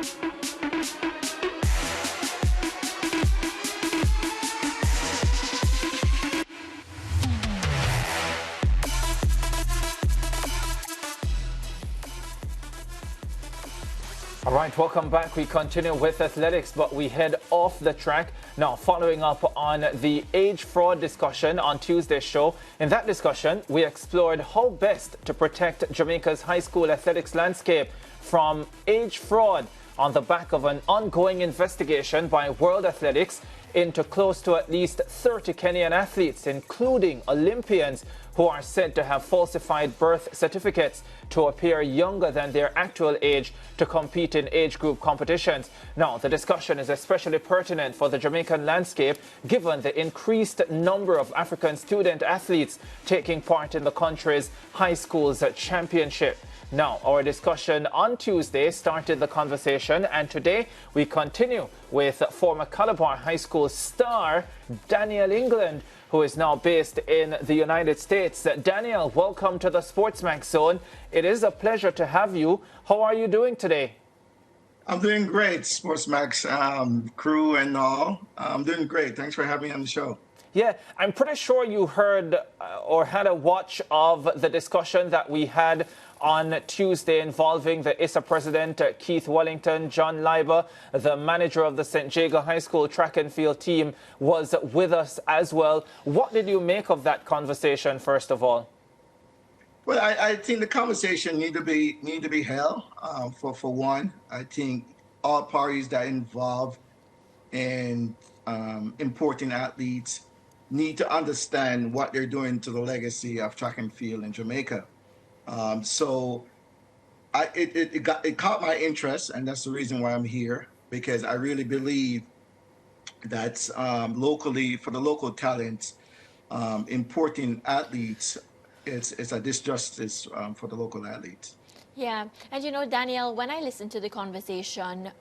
All right, welcome back. We continue with athletics, but we head off the track. Now, following up on the age fraud discussion on Tuesday's show, in that discussion, we explored how best to protect Jamaica's high school athletics landscape from age fraud on the back of an ongoing investigation by World Athletics into close to at least 30 Kenyan athletes, including Olympians who are said to have falsified birth certificates to appear younger than their actual age to compete in age group competitions. Now, the discussion is especially pertinent for the Jamaican landscape given the increased number of African student athletes taking part in the country's high schools championship. Now, our discussion on Tuesday started the conversation, and today we continue with former Calabar High School star Daniel England, who is now based in the United States. Daniel, welcome to the SportsMax Zone. It is a pleasure to have you. How are you doing today? I'm doing great, SportsMax crew and all. I'm doing great. Thanks for having me on the show. Yeah, I'm pretty sure you heard or had a watch of the discussion that we had on Tuesday involving the ISA president, Keith Wellington. John Leiber, the manager of the St. Jago High School track and field team, was with us as well. What did you make of that conversation, first of all? Well, I think the conversation need to be held. For one, I think all parties that involved in importing athletes need to understand what they're doing to the legacy of track and field in Jamaica. So it caught my interest, and that's the reason why I'm here, because I really believe that locally, for the local talents, importing athletes, it's a disjustice for the local athletes. Yeah, and you know, Daniel, when I listened to the conversation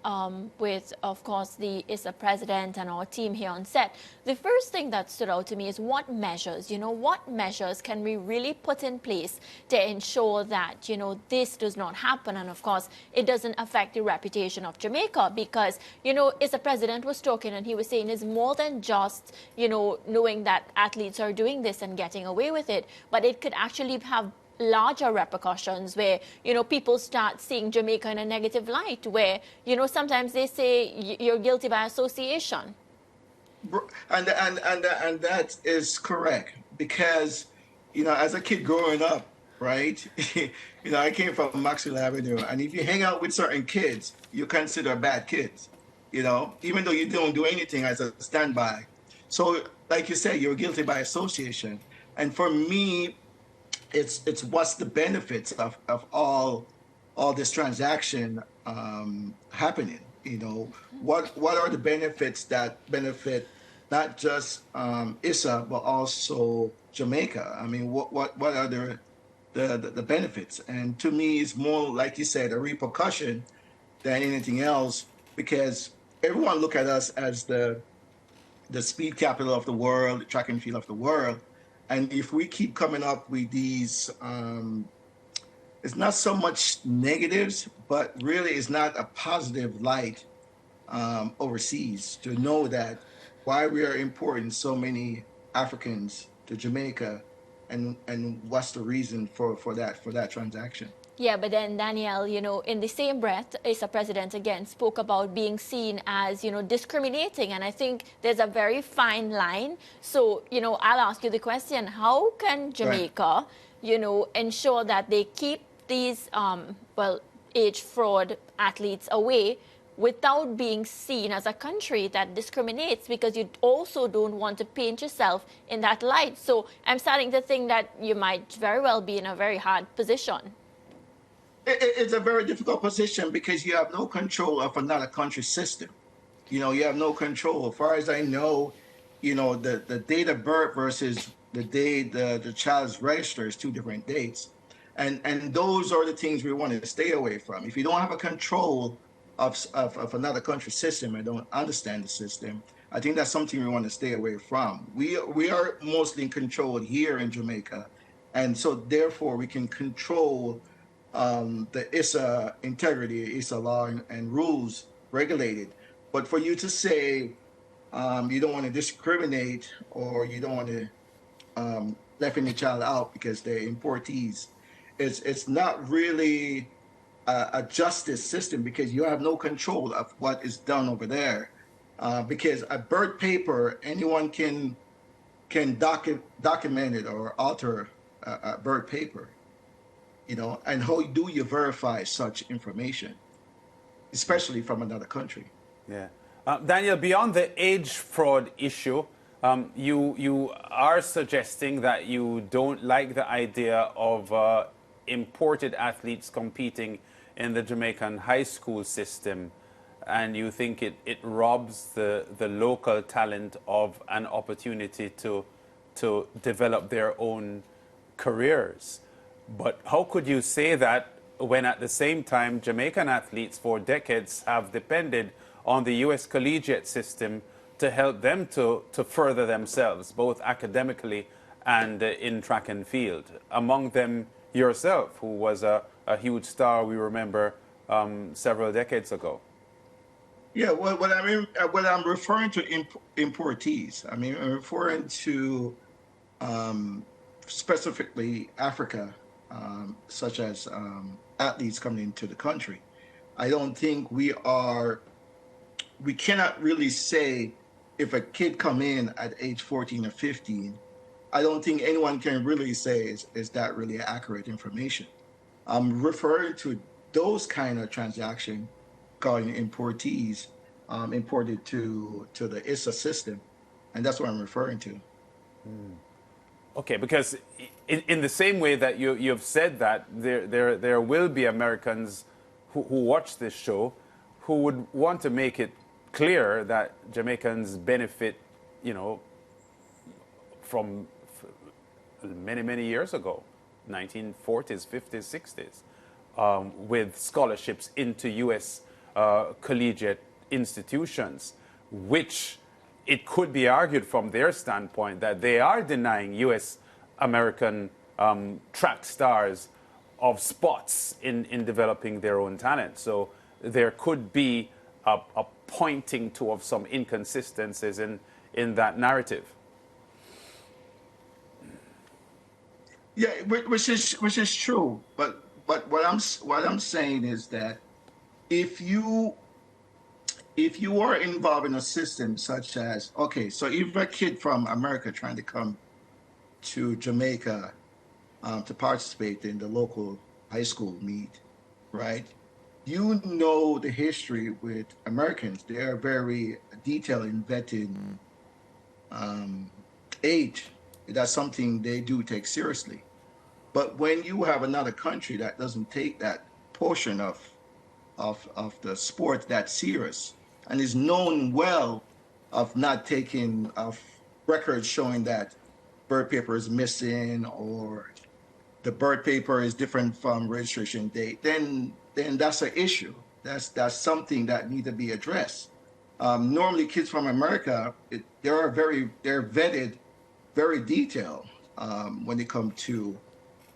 with, of course, the ISA president and our team here on set, the first thing that stood out to me is what measures can we really put in place to ensure that, you know, this does not happen, and of course, it doesn't affect the reputation of Jamaica, because, you know, ISA president was talking and he was saying it's more than just, you know, knowing that athletes are doing this and getting away with it, but it could actually have larger repercussions where, you know, people start seeing Jamaica in a negative light, where, you know, sometimes they say you're guilty by association. And that is correct, because, you know, as a kid growing up, right, you know, I came from Maxwell Avenue, and if you hang out with certain kids, you consider bad kids, you know, even though you don't do anything as a standby. So, like you said, you're guilty by association. And for me, it's what's the benefits of all this transaction happening? You know, what are the benefits that benefit not just ISA but also Jamaica? I mean, what are the benefits? And to me, it's more, like you said, a repercussion than anything else, because everyone look at us as the speed capital of the world, the track and field of the world. And if we keep coming up with these, it's not so much negatives, but really it's not a positive light overseas to know that why we are importing so many Africans to Jamaica, and what's the reason for that transaction. Yeah, but then, Daniel, you know, in the same breath, ISA president again spoke about being seen as, you know, discriminating. And I think there's a very fine line. So, you know, I'll ask you the question, how can Jamaica, you know, ensure that they keep these, age fraud athletes away without being seen as a country that discriminates, because you also don't want to paint yourself in that light. So I'm starting to think that you might very well be in a very hard position. It's a very difficult position, because you have no control of another country's system. You know, you have no control. As far as I know, you know, the date of birth versus the day the child's registered is two different dates. And those are the things we want to stay away from. If you don't have a control of another country's system and don't understand the system, I think that's something we want to stay away from. We are mostly controlled here in Jamaica, and so therefore we can control the ISA integrity, ISA law and rules regulated. But for you to say you don't want to discriminate or you don't want to left any child out because they're importees, it's not really a justice system because you have no control of what is done over there. Because a birth paper, anyone can document it or alter a birth paper, and how do you verify such information, especially from another country? Yeah. Daniel, beyond the age fraud issue, you are suggesting that you don't like the idea of imported athletes competing in the Jamaican high school system, and you think it robs the local talent of an opportunity to develop their own careers. But how could you say that when at the same time Jamaican athletes for decades have depended on the U.S. collegiate system to help them to further themselves, both academically and in track and field? Among them yourself, who was a huge star, we remember, several decades ago. Yeah, what I'm referring to importees. I mean, I'm referring to specifically Africa, such as athletes coming into the country. I don't think we cannot really say if a kid come in at age 14 or 15. I don't think anyone can really say is that really accurate information. I'm referring to those kind of transaction called importees, imported to the ISA system, and that's what I'm referring to. Okay, because in the same way that you've said that, there will be Americans who watch this show who would want to make it clear that Jamaicans benefit, from many, many years ago, 1940s, 50s, 60s, with scholarships into U.S. Collegiate institutions, which it could be argued from their standpoint that they are denying U.S. American track stars of spots in developing their own talent. So there could be a pointing to of some inconsistencies in that narrative. Yeah, which is true. But what I'm saying is that if you are involved in a system such as, okay, so if a kid from America trying to come to Jamaica to participate in the local high school meet, right? You know the history with Americans. They are very detailed in vetting age. That's something they do take seriously. But when you have another country that doesn't take that portion of the sport that serious and is known well of not taking of records showing that birth paper is missing or the birth paper is different from registration date, then that's an issue. That's something that need to be addressed. Normally, kids from America, they're vetted, very detailed when they come to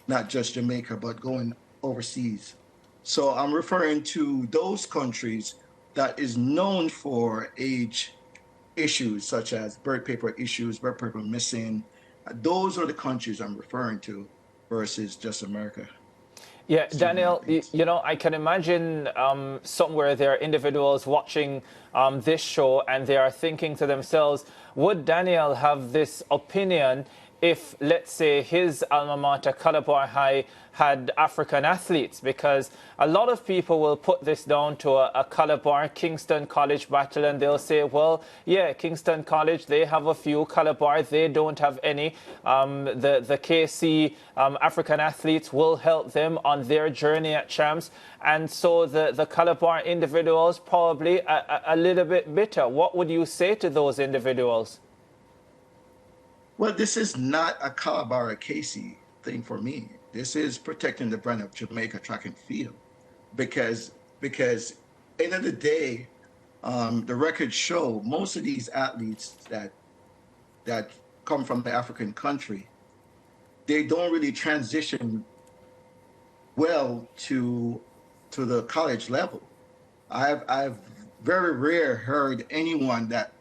not just Jamaica but going overseas. So I'm referring to those countries that is known for age issues such as birth paper issues, birth paper missing. Those are the countries I'm referring to versus just America. Yeah, Daniel, I can imagine somewhere there are individuals watching this show and they are thinking to themselves, would Daniel have this opinion if, let's say, his alma mater, Calabar High, had African athletes? Because a lot of people will put this down to a Calabar Kingston College battle, and they'll say, well, yeah, Kingston College, they have a few. Calabar, they don't have any. The KC African athletes will help them on their journey at champs. And so the Calabar individuals probably a little bit bitter. What would you say to those individuals? Well, this is not a Calabar or Casey thing for me. This is protecting the brand of Jamaica track and field, because end of the day, the records show most of these athletes that come from the African country, they don't really transition well to the college level. I've very rare heard anyone that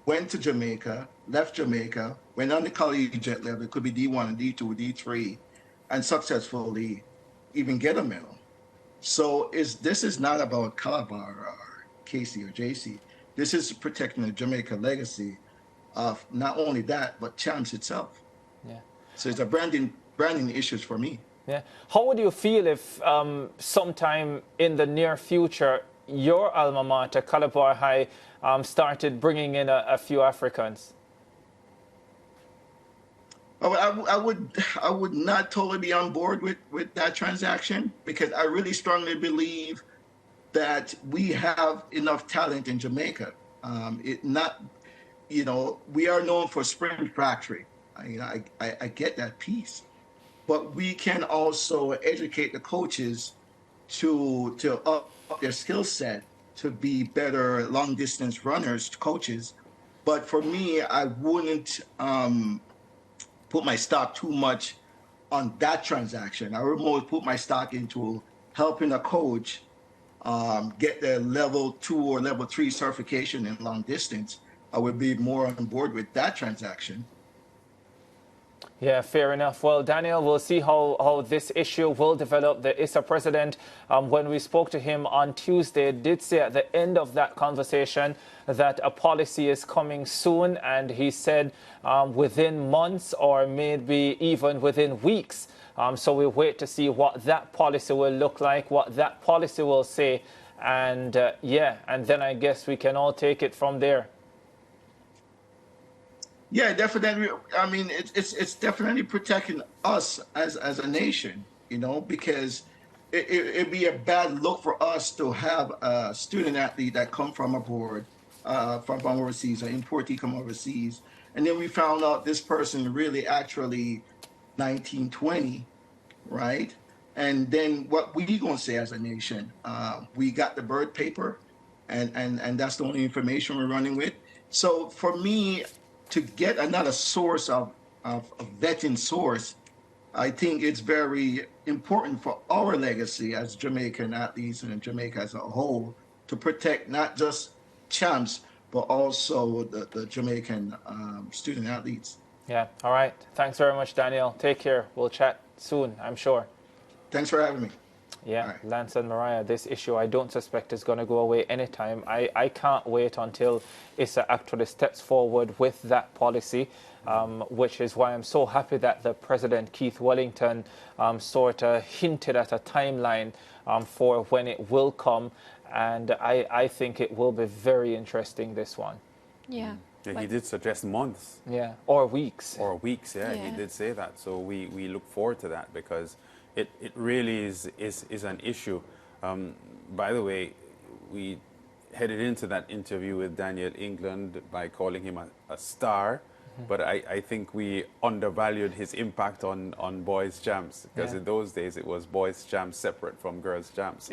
went to Jamaica, left Jamaica, went on the collegiate level, it could be D1 and D2, D3, and successfully even get a medal. So this is not about Calabar or KC or JC. This is protecting the Jamaica legacy of not only that, but champs itself. Yeah. So it's a branding issues for me. Yeah. How would you feel if sometime in the near future your alma mater, Calabar High, started bringing in a few Africans? I would not totally be on board with that transaction, because I really strongly believe that we have enough talent in Jamaica. We are known for sprint factory. I get that piece, but we can also educate the coaches to up their skill set to be better long distance runners, coaches. But for me, I wouldn't put my stock too much on that transaction. I would more put my stock into helping a coach get their level 2 or level 3 certification in long distance. I would be more on board with that transaction. Yeah, fair enough. Well, Daniel, we'll see how this issue will develop. The ISA president, when we spoke to him on Tuesday, did say at the end of that conversation that a policy is coming soon. And he said within months or maybe even within weeks. So we'll wait to see what that policy will look like, what that policy will say. And and then I guess we can all take it from there. Yeah, definitely. I mean, it's definitely protecting us as a nation, because it'd be a bad look for us to have a student athlete that come from abroad, from overseas, an importee come overseas, and then we found out this person really actually 1920, right? And then what we gonna say as a nation? We got the bird paper, and that's the only information we're running with. So for me, to get another source of vetting source, I think it's very important for our legacy as Jamaican athletes and Jamaica as a whole to protect not just champs, but also the Jamaican student athletes. Yeah. All right. Thanks very much, Daniel. Take care. We'll chat soon, I'm sure. Thanks for having me. Yeah, right. Lance and Mariah, this issue I don't suspect is going to go away anytime. I can't wait until ISA actually steps forward with that policy, which is why I'm so happy that the President, Keith Wellington, sort of hinted at a timeline for when it will come. And I think it will be very interesting, this one. Yeah. Yeah, he did suggest months. Yeah, or weeks. Or weeks, yeah, he did say that. So we look forward to that, because it really is an issue. By the way, we headed into that interview with Daniel England by calling him a star, but I think we undervalued his impact on boys' jams, because in those days it was boys' jams separate from girls' jams.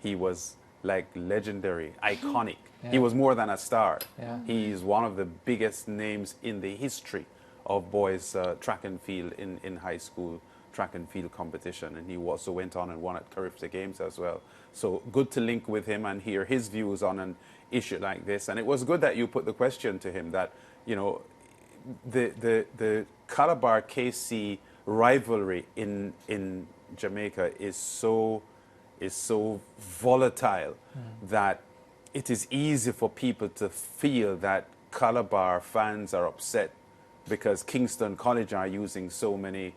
He was like legendary, iconic. He was more than a star. He is one of the biggest names in the history of boys track and field in high school track and field competition, and he also went on and won at Carifta Games as well. So good to link with him and hear his views on an issue like this. And it was good that you put the question to him that, the Calabar KC rivalry in Jamaica is so volatile that it is easy for people to feel that Calabar fans are upset because Kingston College are using so many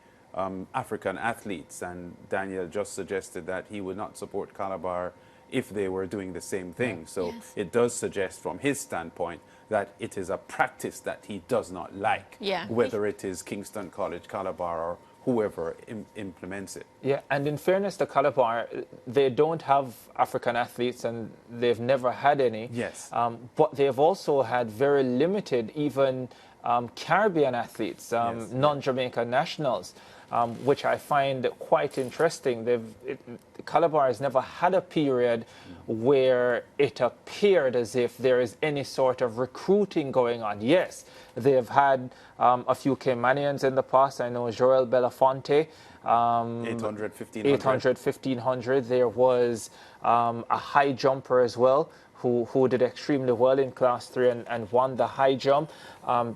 African athletes, and Daniel just suggested that he would not support Calabar if they were doing the same thing. So it does suggest from his standpoint that it is a practice that he does not like, whether it is Kingston College, Calabar, or whoever implements it. Yeah, and in fairness to Calabar, they don't have African athletes, and they've never had any. Yes. But they've also had very limited, even Caribbean athletes, non-Jamaican nationals, which I find quite interesting. Calabar has never had a period where it appeared as if there is any sort of recruiting going on. Yes, they have had a few Caymanians in the past. I know Joel Belafonte 800, 1500. 800, 1500. There was a high jumper as well who did extremely well in Class 3 and won the high jump.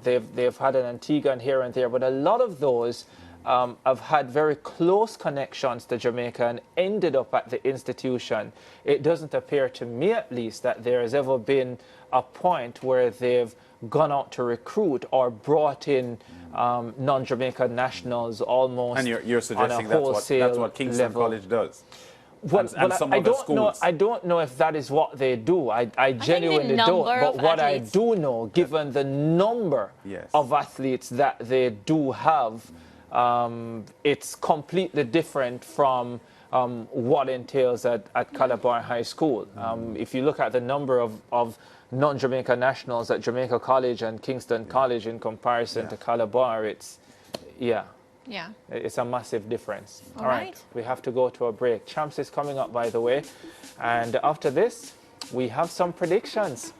They've had an Antiguan here and there, but a lot of those have had very close connections to Jamaica and ended up at the institution. It doesn't appear to me, at least, that there has ever been a point where they've gone out to recruit or brought in non-Jamaican nationals almost. And you're suggesting on a wholesale that's what Kingston level. College does. Well, and some other schools. I don't know if that is what they do. I genuinely don't. But what I do know, given the number of athletes that they do have, it's completely different from what entails at Calabar High School. If you look at the number of non-Jamaica nationals at Jamaica College and Kingston College in comparison to Calabar, it's, it's a massive difference. All right. We have to go to a break. Champs is coming up, by the way. And after this, we have some predictions.